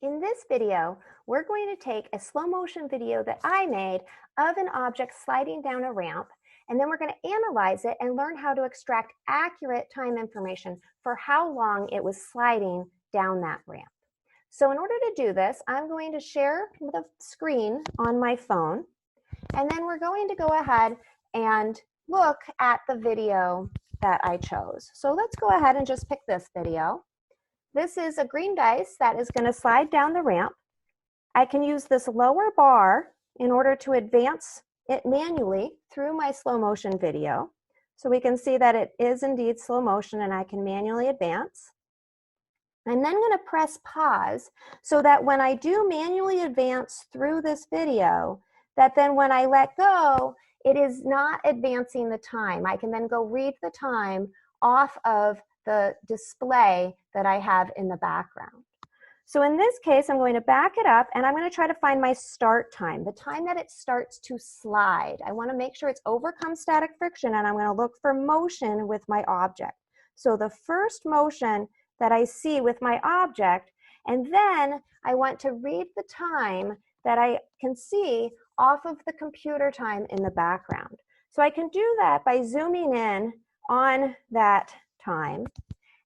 In this video, we're going to take a slow motion video that I made of an object sliding down a ramp, and then we're going to analyze it and learn how to extract accurate time information for how long it was sliding down that ramp. So in order to do this, I'm going to share the screen on my phone, and then we're going to go ahead and look at the video that I chose. So let's go ahead and just pick this video. This is a green dice that is going to slide down the ramp. I can use this lower bar in order to advance it manually through my slow motion video. So we can see that it is indeed slow motion and I can manually advance. I'm then going to press pause so that when I do manually advance through this video, that then when I let go, it is not advancing the time. I can then go read the time off of the display that I have in the background. So in this case, I'm going to back it up and I'm going to try to find my start time, the time that it starts to slide. I want to make sure it's overcome static friction, and I'm going to look for motion with my object. So the first motion that I see with my object, and then I want to read the time that I can see off of the computer time in the background. So I can do that by zooming in on that time.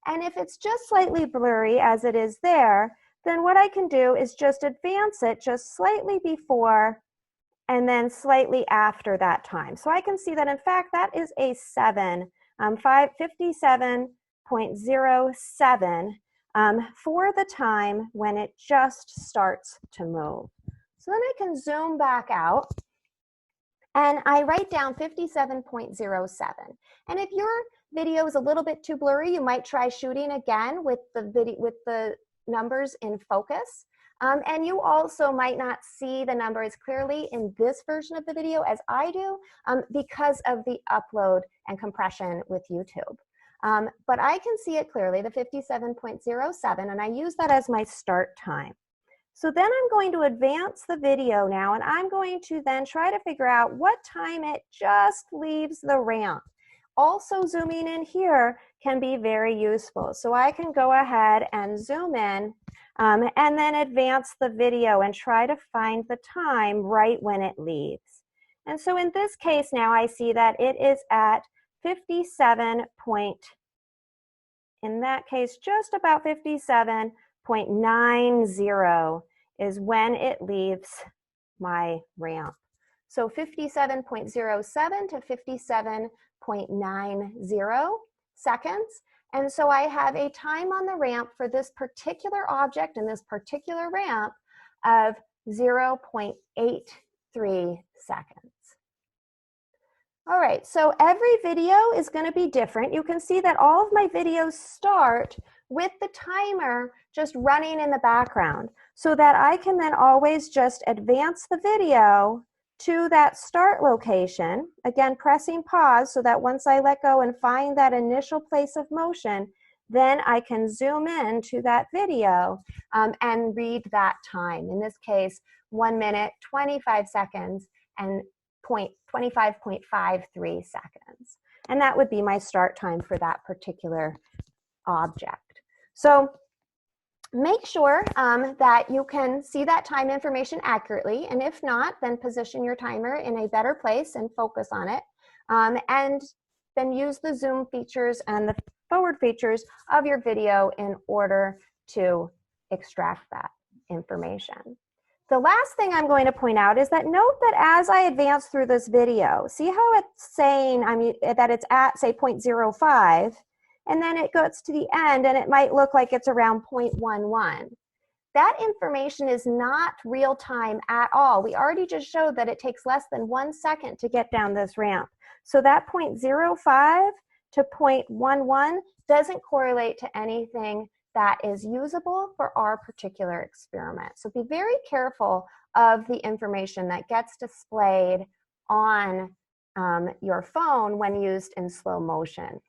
And if it's just slightly blurry as it is there, then what I can do is just advance it just slightly before and then slightly after that time. So I can see that in fact that is a 57.07 for the time when it just starts to move. So then I can zoom back out and I write down 57.07. And if your video is a little bit too blurry, you might try shooting again with the numbers in focus. And you also might not see the numbers clearly in this version of the video as I do because of the upload and compression with YouTube. But I can see it clearly, the 57.07, and I use that as my start time. So then I'm going to advance the video now, and I'm going to then try to figure out what time it just leaves the ramp. Also, zooming in here can be very useful. So I can go ahead and zoom in and then advance the video and try to find the time right when it leaves. And so in this case now I see that it is at 57 point, in that case just about 57.90 is when it leaves my ramp. So 57.07 to 57.90 seconds. And so I have a time on the ramp for this particular object and this particular ramp of 0.83 seconds. All right, so every video is going to be different. You can see that all of my videos start with the timer just running in the background so that I can then always just advance the video to that start location, again pressing pause so that once I let go and find that initial place of motion, then I can zoom in to that video and read that time. In this case, 1 minute, 25 seconds, and 25.53 seconds. And that would be my start time for that particular object. So make sure that you can see that time information accurately, and if not, then position your timer in a better place and focus on it, and then use the zoom features and the forward features of your video in order to extract that information. The last thing I'm going to point out is that note that as I advance through this video, see how it's saying that it's at, say, 0.05, and then it goes to the end and it might look like it's around 0.11. That information is not real time at all. We already just showed that it takes less than 1 second to get down this ramp. So that 0.05 to 0.11 doesn't correlate to anything that is usable for our particular experiment. So be very careful of the information that gets displayed on your phone when used in slow motion.